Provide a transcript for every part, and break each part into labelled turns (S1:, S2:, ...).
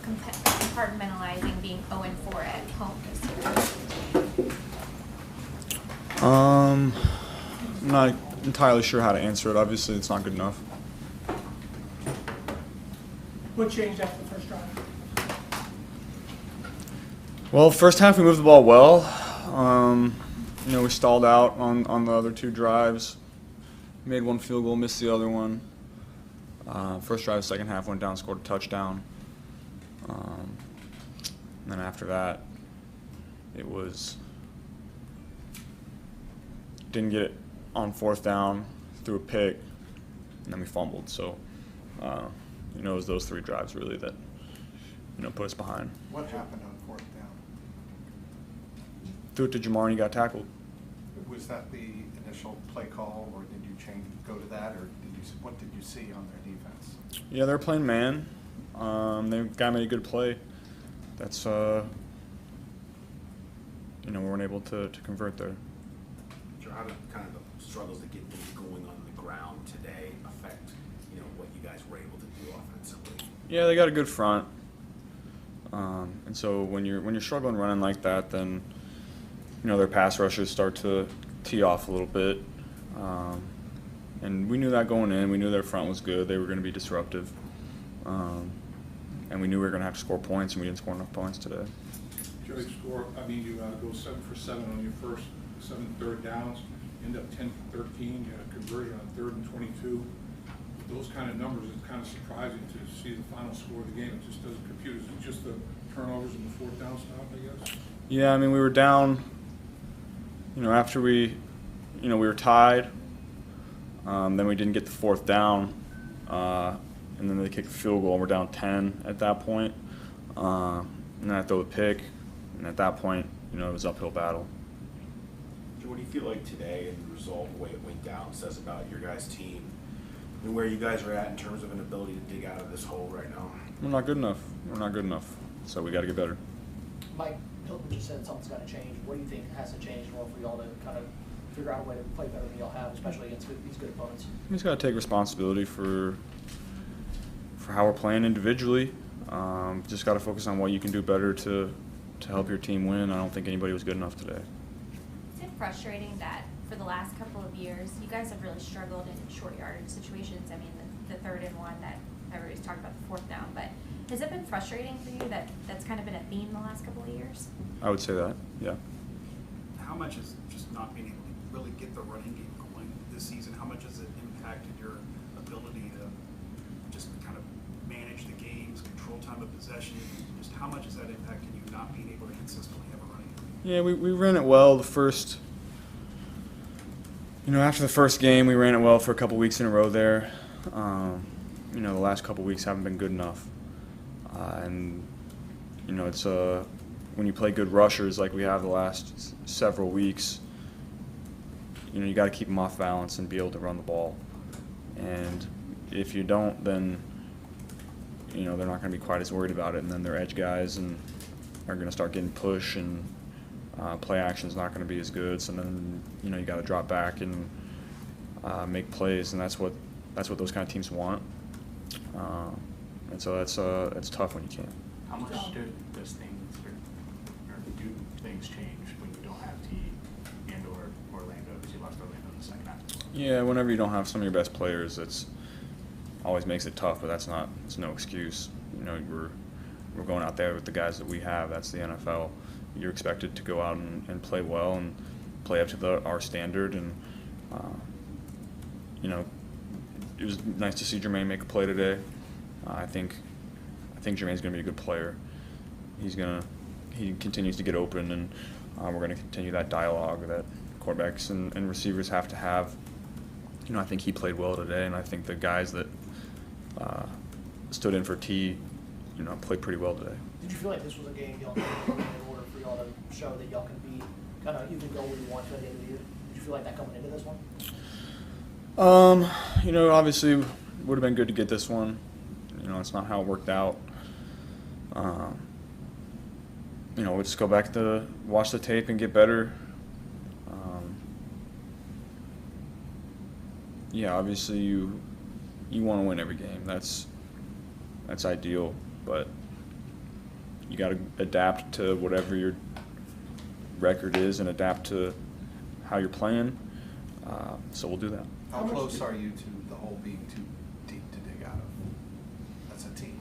S1: compartmentalizing being 0-4 at home this year?
S2: I'm not entirely sure how to answer it. Obviously, it's not good enough.
S3: What changed after the first drive?
S2: Well, first half we moved the ball well. We stalled out on the other two drives. Made one field goal, missed the other one. First drive, second half, went down, scored a touchdown. And then after that, it was didn't get it on fourth down, threw a pick, and then we fumbled. So, it was those three drives really that put us behind.
S4: What happened on fourth down?
S2: Threw it to Jamar and he got tackled.
S4: Was that the initial play call, or did you go to that, or what did you see on their defense?
S2: Yeah, they're playing man. The guy made a good play. That's we weren't able to convert there.
S5: Sure. How did kind of the struggles to get things going on the ground today affect what you guys were able to do offensively?
S2: Yeah, they got a good front, and so when you're struggling running like that, then their pass rushers start to tee off a little bit. And we knew that going in. We knew their front was good. They were going to be disruptive. And we knew we were going to have to score points, and we didn't score enough points today.
S6: You go 7 for 7 on your first 7 third downs, end up 10 for 13. You had a conversion on 3rd and 22. With those kind of numbers, it's kind of surprising to see the final score of the game. It just doesn't compute. Is it just the turnovers and the fourth down stop, I guess? Yeah,
S2: we were down. After we were tied. Then we didn't get the fourth down, and then they kicked the field goal, and we're down 10 at that point. And then I throw the pick, and at that point, it was uphill battle.
S5: What do you feel like today and the result, the way it went down, says about your guys' team and where you guys are at in terms of an ability to dig out of this hole right now?
S2: We're not good enough. So we got to get better.
S7: Mike Hilton just said something's got to change. What do you think has to change in order for y'all to kind of figure out a way to play better than y'all have, especially against these good opponents?
S2: He's got to take responsibility for how we're playing individually. Just got to focus on what you can do better to help your team win. I don't think anybody was good enough today.
S1: Is it frustrating that for the last couple of years, you guys have really struggled in short yardage situations? I mean, the 3rd and 1 that everybody's talking about, the fourth down, but has it been frustrating for you that that's kind of been a theme the last couple of years?
S2: I would say that, yeah.
S8: How much is just not being able to really get the running game going this season? How much has it impacted your ability to just kind of manage the games, control time of possession? Just how much is that impacting you not being able to consistently have a running game?
S2: Yeah, we ran it well the first, after the first game, we ran it well for a couple weeks in a row there. The last couple weeks haven't been good enough. It's when you play good rushers like we have the last several weeks, you got to keep them off balance and be able to run the ball. And if you don't, then they're not going to be quite as worried about it. And then their edge guys are going to start getting push, and play action is not going to be as good. So then you got to drop back and make plays, and that's what those kind of teams want. And so that's tough when you can't.
S9: How much do things change when you don't have T and or Orlando, because you lost Orlando in the second half?
S2: Yeah, whenever you don't have some of your best players, it's always makes it tough. But it's no excuse. We're going out there with the guys that we have. That's the NFL. You're expected to go out and play well and play up to our standard. And it was nice to see Jermaine make a play today. I think Jermaine's going to be a good player. He continues to get open, and we're going to continue that dialogue that quarterbacks and receivers have to have. I think he played well today, and I think the guys that stood in for T, played pretty well today.
S7: Did you feel like this was a game y'all needed to win in order for y'all to show that y'all can be kind of even go where you want to at the end of the year? Did you feel like that coming into this one?
S2: Obviously, it would have been good to get this one. It's not how it worked out. We'll just go back to watch the tape and get better. Obviously you want to win every game. That's ideal, but you got to adapt to whatever your record is and adapt to how you're playing. So we'll do that.
S4: How close are you to the hole being too deep to dig out of as a team?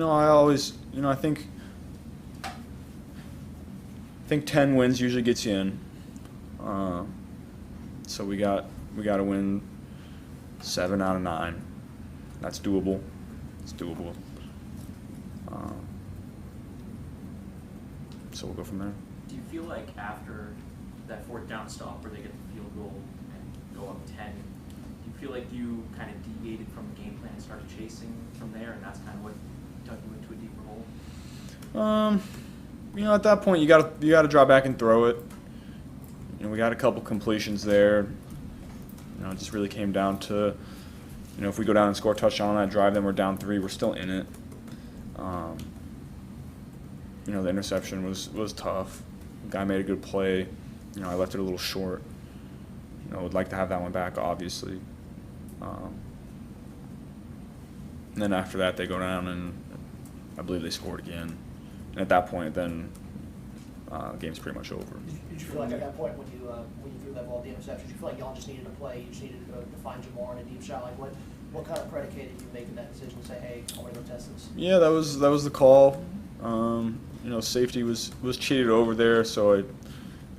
S2: I always, I think 10 wins usually gets you in. So we got to win 7 out of 9. That's doable. It's doable. So we'll go from there.
S10: Do you feel like after that fourth down stop where they get the field goal and go up 10, do you feel like you kind of deviated from the game plan and started chasing from there, and that's kind of what dug you into a deeper hole?
S2: At that point you got to draw back and throw it. We got a couple completions there. It just really came down to, if we go down and score a touchdown on that drive, then we're down 3. We're still in it. The interception was tough. The guy made a good play. I left it a little short. Would like to have that one back, obviously. And then after that, they go down and I believe they scored again. And at that point, then the game's pretty much over.
S7: Did you feel like at that point when you threw that ball at the interception, did you feel like y'all just needed to play, you just needed to find Jamar in a deep shot? Like what kind of predicated you making that decision to say, hey, I want to go test this?
S2: Yeah, that was the call. Safety was cheated over there, so I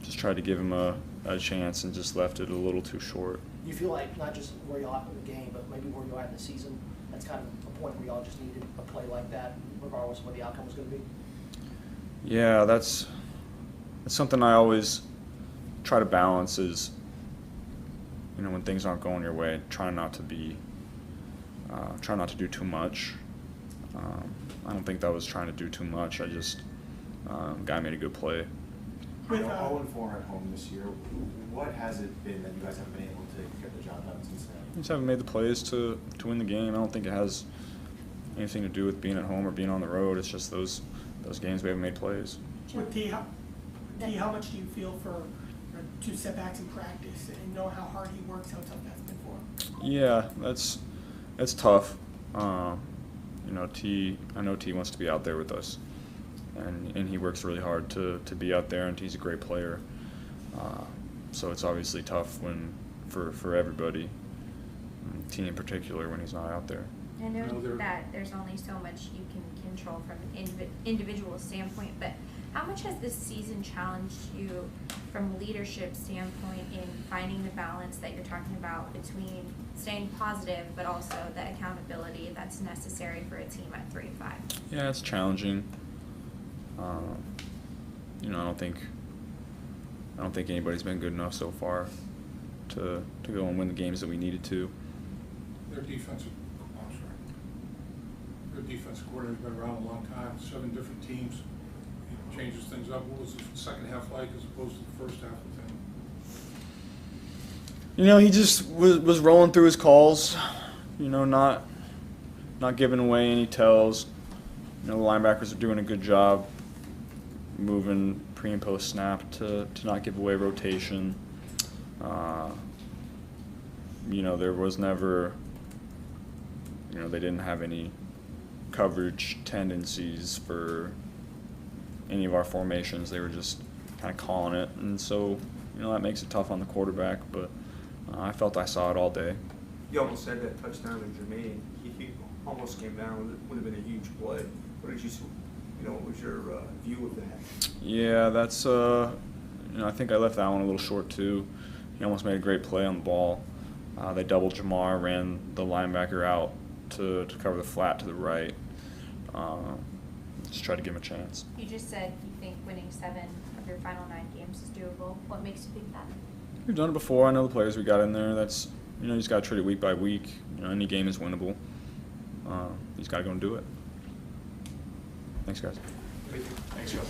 S2: just tried to give him a chance and just left it a little too short.
S7: You feel like not just where y'all at in the game, but maybe where you're at in the season, that's kind of a point where y'all just needed a play like that, regardless of what the outcome was going to be?
S2: Yeah, that's something I always try to balance is, when things aren't going your way, try not to do too much. I don't think that was trying to do too much. I just, guy made a good play.
S9: You know, 0-4 at home this year. What has it been that you guys haven't been able to get the job done in Cincinnati?
S2: We just haven't made the plays to win the game. I don't think it has anything to do with being at home or being on the road. It's just those games we haven't made plays.
S3: With T, how much do you feel for 2 setbacks in practice and know how hard he works, how tough that's been for him?
S2: Yeah, that's tough. I know T wants to be out there with us, and he works really hard to be out there, and he's a great player. So it's obviously tough for everybody, T in particular, when he's not out there.
S1: I know that there's only so much you can control from an individual standpoint, but how much has this season challenged you from a leadership standpoint in finding the balance that you're talking about between staying positive but also the accountability that's necessary for a team at 3-5?
S2: Yeah, it's challenging. I don't think anybody's been good enough so far to go and win the games that we needed to.
S6: Their defensive coordinator's been around a long time, 7 different teams. He changes things up. What was the second half like as opposed to the first half with him?
S2: He just was rolling through his calls, not giving away any tells. The linebackers are doing a good job moving pre and post snap to not give away rotation. There was never, they didn't have any coverage tendencies for any of our formations. They were just kind of calling it, and so that makes it tough on the quarterback, but I felt I saw it all day.
S11: You almost said that touchdown to Jermaine. He almost came down. It would have been a huge play. What did you, what was your view of that?
S2: Yeah, that's I think I left that one a little short too. He almost made a great play on the ball. They doubled Jamar, ran the linebacker out to cover the flat to the right. Just tried to give him a chance.
S1: You just said you think winning 7 of your final 9 games is doable. What makes you think that?
S2: We've done it before. I know the players we got in there. That's you just got to treat it week by week. Any game is winnable. You just got to go and do it. Thanks, guys.
S9: Thanks, Joe.